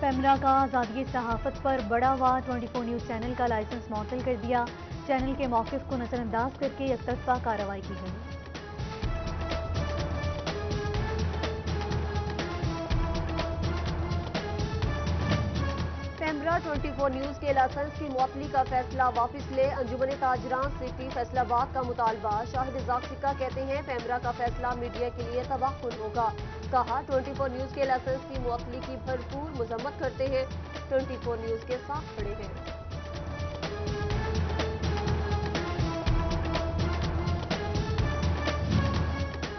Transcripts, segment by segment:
پیمرا کا آزادی صحافت پر بڑا وار 24 نیوز چینل کا لائسنس معطل کر دیا. چینل کے موقف کو نظر انداز کر کے یک طرفہ کارروائی کی گئی. پیمرا 24 نیوز کے لائسنس کی معطلی کا فیصلہ واپس لے. انجمن تاجران سٹی فیصل آباد کا مطالبہ. شاہد ذاق سکہ کہتے ہیں پیمرا کا فیصلہ میڈیا کے لیے تباہ کن ہوگا. کہا 24 نیوز کے لائسنس کی معطلی کی بھرپور مذمت کرتے ہیں. 24 نیوز کے ساتھ کھڑے ہیں.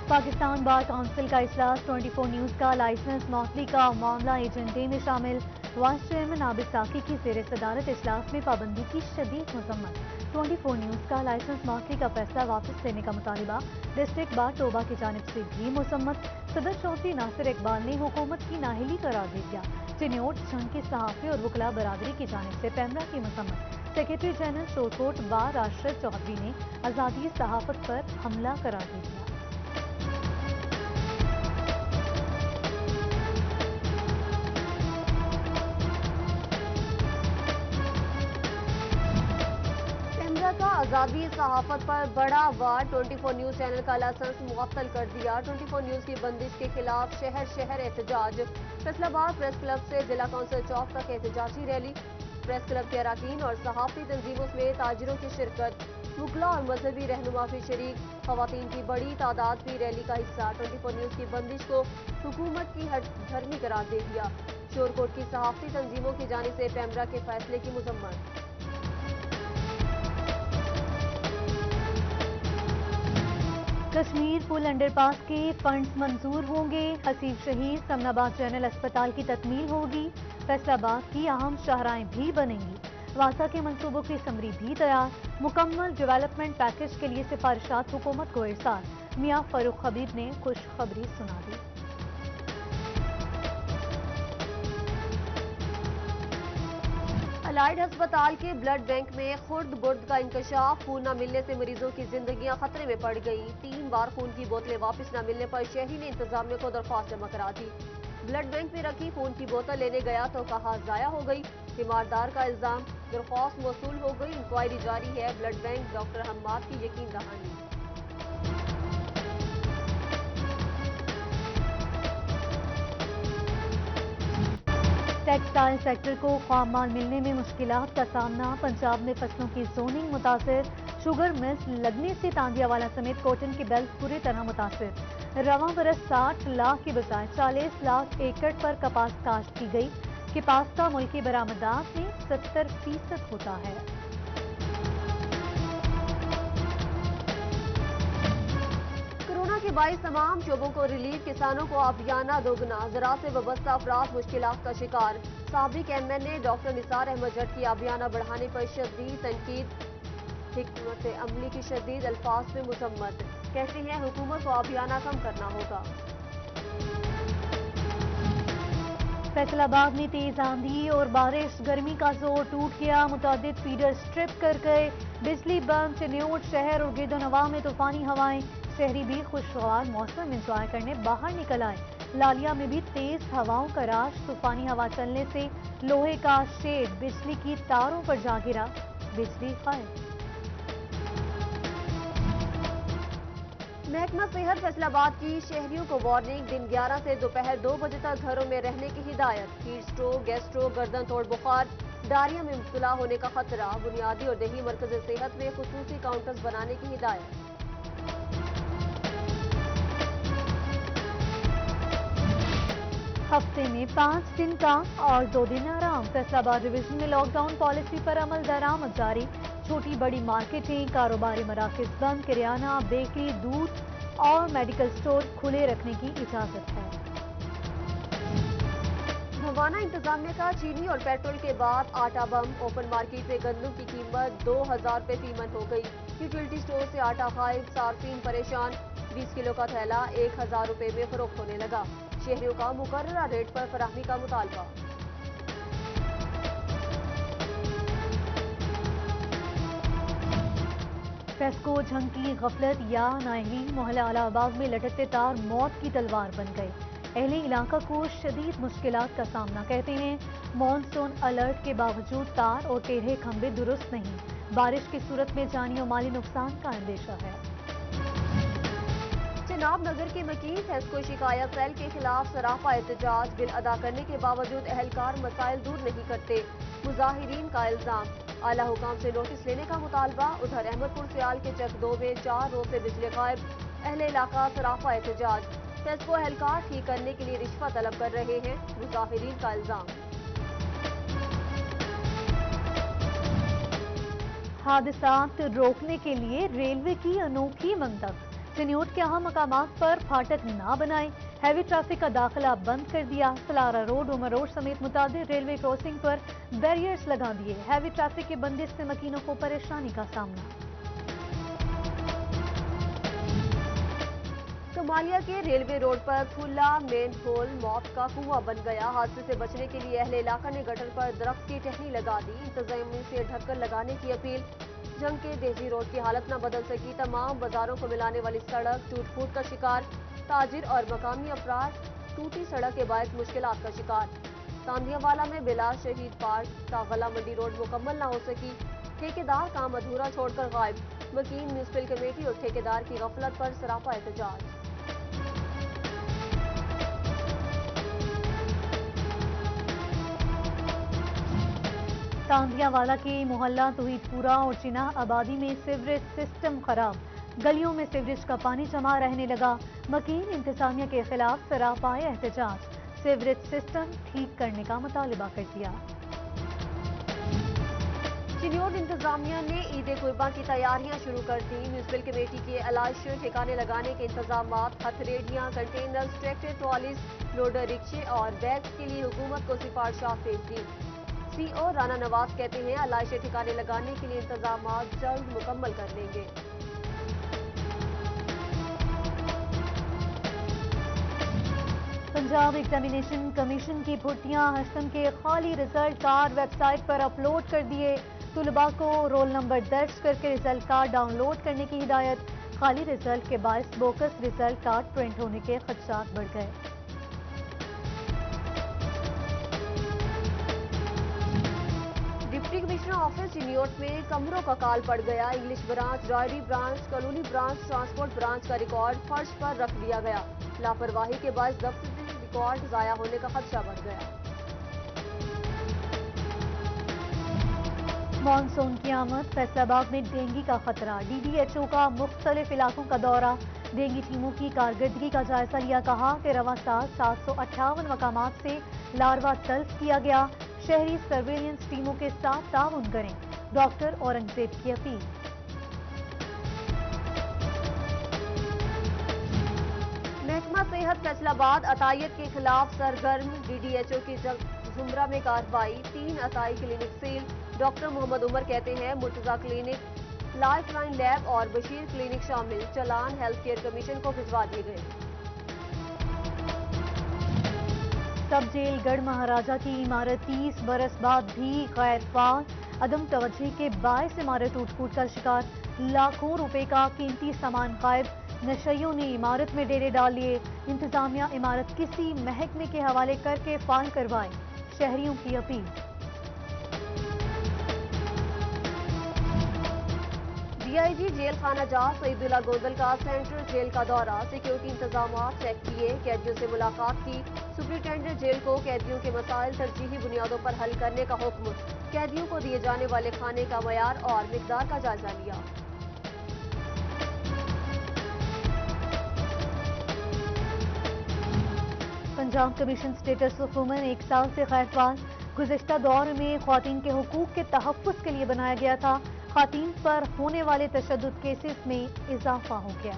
پاکستان بار کونسل کا اجلاس. 24 نیوز کا لائسنس معطلی کا معاملہ ایجنڈے میں شامل. وائس چیئرمین عابد ساقی کی زیر صدارت اجلاس میں پابندی کی شدید مذمت. 24 نیوز کا لائسنس معطلی کا فیصلہ واپس لینے کا مطالبہ. ڈسٹرکٹ بار توبہ کی جانب سے بھی مذمت. صدر چودھری ناصر اقبال نے حکومت کی نااہلی قرار دے دیا. چنیوٹ جھنگ کے صحافی اور وکلاء برادری کی جانب سے پیمرا کی مذمت. سیکرٹری جنرل شورکوٹ بار ارشد چودھری نے آزادی صحافت پر حملہ قرار دے دیا. کا آزادی صحافت پر بڑا وار. 24 نیوز چینل کا لائسنس معطل کر دیا. 24 نیوز کی بندش کے خلاف شہر شہر احتجاج. فیصل آباد پریس کلب سے ضلع کونسل چوک تک احتجاجی ریلی. پریس کلب کے اراکین اور صحافتی تنظیموں میں تاجروں کی شرکت. وکلاء اور مذہبی رہنما بھی شریک. خواتین کی بڑی تعداد بھی ریلی کا حصہ. 24 نیوز کی بندش کو حکومت کی ہٹ دھرمی قرار دے دیا. شورکوٹ کی صحافتی تنظیموں کی جانب سے پیمرا کے فیصلے کی مذمت. کشمیر پل انڈر پاس کے فنڈز منظور ہوں گے. حسیب شہید سمن آباد جنرل اسپتال کی تکمیل ہوگی. فیصل آباد کی اہم شاہراہیں بھی بنیں گی. واسا کے منصوبوں کی سمری بھی تیار. مکمل ڈیولپمنٹ پیکج کے لیے سفارشات حکومت کو ارسال. میاں فاروق حبیب نے خوشخبری سنا دی. الائڈ ہسپتال کے بلڈ بینک میں خرد برد کا انکشاف. خون نہ ملنے سے مریضوں کی زندگیاں خطرے میں پڑ گئیں. 3 بار خون کی بوتلیں واپس نہ ملنے پر شہری نے انتظامیہ کو درخواست جمع کرا دی. بلڈ بینک میں رکھی خون کی بوتل لینے گیا تو کہا ضائع ہو گئی. تیماردار کا الزام. درخواست موصول ہو گئی. انکوائری جاری ہے. بلڈ بینک ڈاکٹر حماد کی یقین دہانی. ٹیکسٹائل سیکٹر کو خام مال ملنے میں مشکلات کا سامنا. پنجاب میں فصلوں کی زوننگ متاثر. شوگر ملز لگنے سے تانگیا والا سمیت کوٹن کے بیلٹ پوری طرح متاثر. رواں برس 60 لاکھ کی بجائے 40 لاکھ ایکڑ پر کپاس کاشت کی گئی. کپاس کا ملکی برآمدات میں 70% ہوتا ہے. کورونا کے باعث تمام شعبوں کو ریلیف. کسانوں کو آبیانہ دوگنا. زراعت سے وابستہ افراد مشکلات کا شکار. سابق ایم این اے ڈاکٹر نثار احمد جٹ کی آبیانہ بڑھانے پر شدید تنقید. حکمت عملی کی شدید الفاظ میں مذمت. کہتے ہیں حکومت کو آبیانہ کم کرنا ہوگا. فیصل آباد میں تیز آندھی اور بارش. گرمی کا زور ٹوٹ گیا. متعدد فیڈر سٹرپ کر گئے. بجلی بند. چنیوٹ شہر اور گرد و نواح میں طوفانی ہوائیں. شہری بھی خوشگوار موسم انجوائے کرنے باہر نکل آئے. لالیہ میں بھی تیز ہواؤں کا راش. طوفانی ہوا چلنے سے لوہے کا شیڈ بجلی کی تاروں پر جا گرا. بجلی غائب. محکمہ صحت فیصل آباد کی شہریوں کو وارننگ. دن 11 سے دوپہر 2 بجے تک گھروں میں رہنے کی ہدایت. ہیٹ سٹروک, گیسٹرو, گردن توڑ بخار, ڈائریا میں مبتلا ہونے کا خطرہ. بنیادی اور دیہی مرکز صحت میں خصوصی کاؤنٹرز بنانے کی ہدایت. ہفتے میں 5 دن کام اور 2 دن آرام. فیصل آباد ڈویژن میں لاک ڈاؤن پالیسی پر عمل درآمد جاری. چھوٹی بڑی مارکیٹیں, کاروباری مراکز بند. کریانہ, بیکری, دودھ اور میڈیکل سٹور کھلے رکھنے کی اجازت ہے. بھوانہ انتظامیہ کا چینی اور پیٹرول کے بعد آٹا بم. اوپن مارکیٹ میں گندم کی قیمت 2000 روپے فی من ہو گئی. یوٹیلٹی سٹور سے آٹا غائب. صارفین پریشان. 20 کلو کا تھیلا 1000 روپے میں فروخت ہونے لگا. شہریوں کا مقررہ ریٹ پر فراہمی کا مطالبہ. فیسکو جھنگ کی غفلت یا نااہلی. محلہ الہ آباد میں لٹکتے تار موت کی تلوار بن گئے. اہل علاقہ کو شدید مشکلات کا سامنا کہتے ہیں۔ مانسون الرٹ کے باوجود تار اور ٹیڑھے کھمبے درست نہیں، بارش کی صورت میں جانی و مالی نقصان کا اندیشہ ہے۔ چناب نگر کے مکین ہیسکو شکایت سیل کے خلاف سراپا احتجاج، بل ادا کرنے کے باوجود اہلکار مسائل دور نہیں کرتے، مظاہرین کا الزام۔ اعلی حکام سے نوٹس لینے کا مطالبہ۔ ادھر احمد پور سیال کے چک 2 میں 4 روز سے بجلی غائب، اہل علاقہ سراپا احتجاج، ہیسکو اہلکار ٹھیک کرنے کے لیے رشوت طلب کر رہے ہیں، مظاہرین کا الزام۔ حادثات روکنے کے لیے ریلوے کی انوکھی منطق، چنیوٹ کے اہم مقامات پر پھاٹک نہ بنائیں، ہیوی ٹریفک کا داخلہ بند کر دیا، سلارہ روڈ، عمر روڈ سمیت متعدد ریلوے کراسنگ پر بیریئرز لگا دیے، ہیوی ٹریفک کی بندش سے مکینوں کو پریشانی کا سامنا۔ کمالیہ کے ریلوے روڈ پر کھلا مین ہول موت کا کنواں بن گیا، حادثے سے بچنے کے لیے اہل علاقہ نے گٹر پر درخت کی ٹہنی لگا دی، انتظامیہ سے ڈھکن لگانے کی اپیل۔ جنگ کے دیہی روڈ کی حالت نہ بدل سکی، تمام بازاروں کو ملانے والی سڑک ٹوٹ پھوٹ کا شکار، تاجر اور مقامی افراد ٹوٹی سڑک کے باعث مشکلات کا شکار۔ تاندیا والا میں بلا شہید پارک تا غلہ منڈی روڈ مکمل نہ ہو سکی، ٹھیکیدار کام ادھورا چھوڑ کر غائب، مکین میونسپل کمیٹی اور ٹھیکیدار کی غفلت پر سراپا احتجاج۔ تاندیا والا کے محلہ توحید پورہ اور چناح آبادی میں سیوریج سسٹم خراب، گلیوں میں سیوریج کا پانی جمع رہنے لگا، مکین انتظامیہ کے خلاف سراپا احتجاج، سیوریج سسٹم ٹھیک کرنے کا مطالبہ کر دیا۔ چنیوٹ انتظامیہ نے عید قرباں کی تیاریاں شروع کر دی، میونسپل کمیٹی کے علائشیں ٹھکانے لگانے کے انتظامات، ہتھ ریڑھیاں، کنٹینرز، ٹریکٹر ٹرالیز، لوڈر رکشے اور بیگز کے لیے حکومت کو سفارشات بھیج دی۔ سی او رانا نواز کہتے ہیں علائشیں ٹھکانے لگانے کے لیے انتظامات جلد مکمل کر لیں گے۔ پنجاب ایگزامینیشن کمیشن کی بھرتیاں ہشتم کے خالی رزلٹ کارڈ ویب سائٹ پر اپلوڈ کر دیے، طلباء کو رول نمبر درج کر کے رزلٹ کارڈ ڈاؤن لوڈ کرنے کی ہدایت، خالی رزلٹ کے باعث بوکس رزلٹ کارڈ پرنٹ ہونے کے خدشات بڑھ گئے۔ ڈپٹی کمشنر آفس چنیوٹ میں کمروں کا کال پڑ گیا، English branch, diary branch, colony branch, transport branch کا ریکارڈ فرش پر رکھ دیا گیا، لاپرواہی کے باعث دفتری ریکارڈ ضائع ہونے کا خدشہ بڑھ گیا۔ مانسون کی آمد، فیصل آباد میں ڈینگی کا خطرہ، ڈی ڈی ایچ او کا مختلف علاقوں کا دورہ، ڈینگی ٹیموں کی کارکردگی کا جائزہ لیا، کہا کہ رواں سال 758 مقامات سے لاروا تلف کیا گیا، شہری سرویلنس ٹیموں کے ساتھ تعاون کریں، ڈاکٹر اورنگزیب کی اپیل۔ محکمہ صحت فیصل آباد عطائیت کے خلاف سرگرم، ڈی ڈی ایچ او کی زمرہ میں کارروائی، 3 عطائی clinic cell, doctor Muhammad Umar کہتے ہیں Murtaza clinic, life line lab اور بشیر کلینک شامل، چلان ہیلتھ کیئر کمیشن کو بھجوا دیے گئے۔ سب جیل گڑھ مہاراجہ کی عمارت 30 برس بعد بھی غیر فعال، عدم توجہی کے باعث عمارت ٹوٹ پھوٹ کا شکار، لاکھوں روپے کا قیمتی سامان غائب، نشیوں نے عمارت میں ڈیرے ڈال لیے، انتظامیہ عمارت کسی محکمے کے حوالے کر کے فعال کروائے، شہریوں کی اپیل۔ ڈی آئی جی جیل خانہ جات سعید اللہ گوندل کا سینٹرل جیل کا دورہ، سیکیورٹی انتظامات چیک کیے، قیدیوں سے ملاقات کی، سپرنٹینڈنٹ جیل کو قیدیوں کے مسائل ترجیحی بنیادوں پر حل کرنے کا حکم، قیدیوں کو دیے جانے والے کھانے کا معیار اور مقدار کا جائزہ لیا۔ Punjab commission status of women 1 سال سے غیر فعال، گزشتہ دور میں خواتین کے حقوق کے تحفظ کے لیے بنایا گیا تھا، خواتین پر ہونے والے تشدد کیسز میں اضافہ ہو گیا۔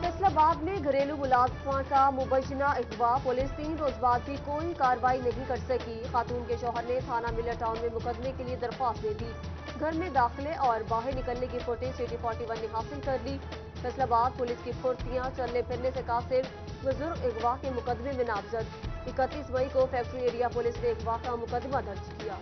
فیصل آباد میں گھریلو ملازمہ کا مبینہ اغوا، پولیس 3 روز بعد بھی کوئی کارروائی نہیں کر سکی، خاتون کے شوہر نے تھانہ ملر ٹاؤن میں مقدمے کے لیے درخواست دے دی، گھر میں داخلے اور باہر نکلنے کی فوٹیج سٹی 41 نے حاصل کر لی، فیصل آباد پولیس کی پھرتیاں، چلنے پھرنے سے قاصر، بزرگ اغوا کے مقدمے میں نامزد، 31 مئی کو فیکٹری ایریا پولیس نے اغوا کا مقدمہ درج کیا۔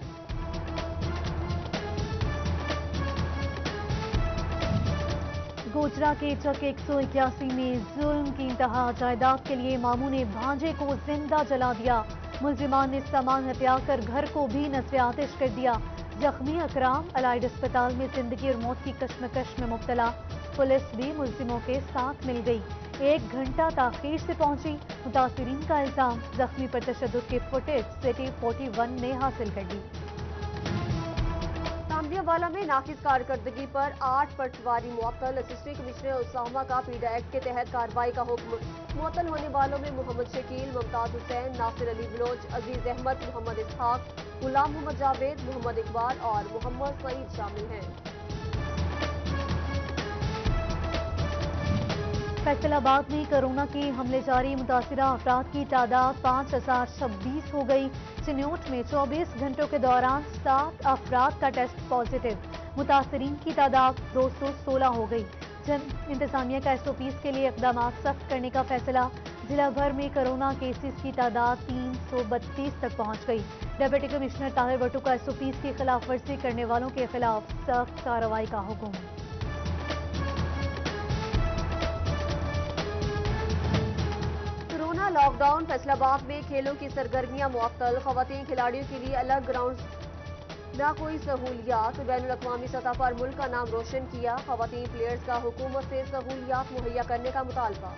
گوجرا کے چک 181 میں ظلم کی انتہا، جائیداد کے لیے ماموں نے بھانجے کو زندہ جلا دیا، ملزمان نے سامان ہتھیا کر گھر کو بھی نذر آتش کر دیا، زخمی اکرام الائڈ اسپتال میں زندگی اور موت کی کشمکش میں مبتلا، پولیس بھی ملزموں کے ساتھ مل گئی، 1 گھنٹہ تاخیر سے پہنچی، متاثرین کا الزام زخمی پر تشدد کی فوٹیج سٹی 41 نے حاصل کر لی۔ تانبیہ والا میں ناقص کارکردگی پر 8 پٹواری معطل، اسسٹنٹ کمشنر اسامہ کا پیڈا ایکٹ کے تحت کارروائی کا حکم، معطل ہونے والوں میں محمد شکیل، ممتاز حسین، ناصر علی بلوچ، عزیز احمد، محمد اسحاق، غلام محمد جاوید، محمد اقبال اور محمد سعید شامل ہیں۔ فیصل آباد میں کرونا کے حملے جاری، متاثرہ افراد کی تعداد 5026 ہو گئی، چنیوٹ میں 24 گھنٹوں کے دوران 7 افراد کا ٹیسٹ پازیٹیو، متاثرین کی تعداد 216 ہو گئی، انتظامیہ کا SOPs کے لیے اقدامات سخت کرنے کا فیصلہ، ضلع بھر میں کرونا کیسز کی تعداد 332 تک پہنچ گئی، ڈپٹی کمشنر طاہر بٹو کا SOPs کی خلاف ورزی کرنے والوں کے خلاف سخت کارروائی کا حکم۔ کورونا لاک ڈاؤن، فیصل آباد میں کھیلوں کی سرگرمیاں معطل، خواتین کھلاڑیوں کے لیے الگ گراؤنڈز، نہ کوئی سہولیات، بین الاقوامی سطح پر ملک کا نام روشن کیا، خواتین پلیئرز کا حکومت سے سہولیات مہیا کرنے کا مطالبہ۔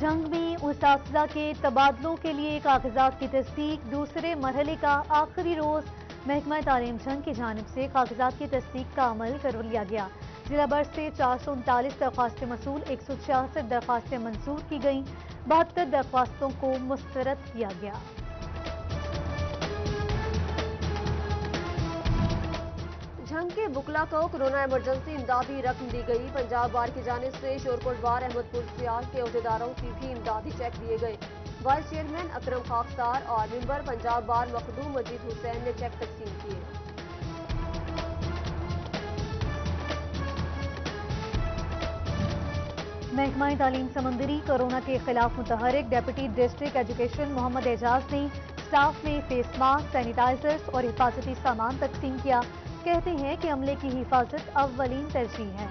جنگ میں اساتذہ کے تبادلوں کے لیے کاغذات کی تصدیق، دوسرے مرحلے کا آخری روز، محکمہ تعلیم جنگ کی جانب سے کاغذات کی تصدیق کا عمل کر لیا گیا، ضلع بھر سے 439 درخواستیں موصول، 166 درخواستیں منظور کی گئیں، 72 درخواستوں کو مسترد کیا گیا۔ جھنگ کے بکلا کو کورونا ایمرجنسی امدادی رقم دی گئی، پنجاب بار کی جانب سے شورکوٹ بار احمد پور سیال کے عہدیداروں کی بھی امدادی چیک دیے گئے، وائس چیئرمین اکرم خاکسار اور ممبر پنجاب بار مخدوم مجید حسین نے چیک تقسیم کیے۔ محکمہ تعلیم سمندری کورونا کے خلاف متحرک، ڈپٹی ڈسٹرکٹ ایجوکیشن محمد اعجاز نے سٹاف میں فیس ماسک، سینیٹائزرز اور حفاظتی سامان تقسیم کیا، کہتے ہیں کہ عملے کی حفاظت اولین ترجیح ہے۔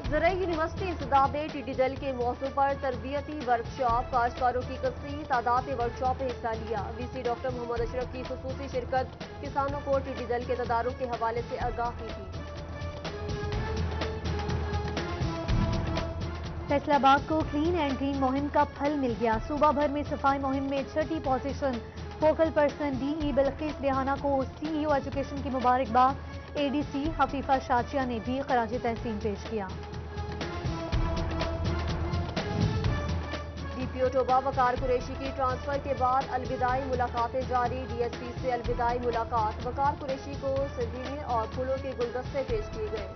زرعی یونیورسٹی انسداد ٹی دل کے موضوع پر تربیتی ورکشاپ، کاشتکاروں کی کثیر تعداد نے ورکشاپ میں حصہ لیا، VC ڈاکٹر محمد اشرف کی خصوصی شرکت کسانوں کو ٹی دل کے تدارک کے حوالے سے آگاہ کی تھی۔ فیصل آباد کو کلین اینڈ گرین مہم کا پھل مل گیا، صوبہ بھر میں صفائی مہم میں 6ٹھی position, focal person DE Bilquis Rehana کو CEO ایجوکیشن کی مبارکباد، ADC حفیفہ شاچیہ نے بھی خراج تحسین پیش کیا۔ DPO ٹوبہ وقار قریشی کی ٹرانسفر کے بعد الوداعی ملاقاتیں جاری، DSP سے الوداعی ملاقات، وقار قریشی کو سوینیر اور پھولوں کے گلدستے پیش کیے گئے۔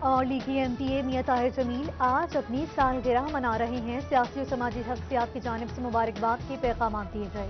اور لیگی MPA میاں طاہر جمیل آج اپنی سالگرہ منا رہے ہیں، سیاسی و سماجی شخصیات کی جانب سے مبارکباد کے پیغامات دیے گئے۔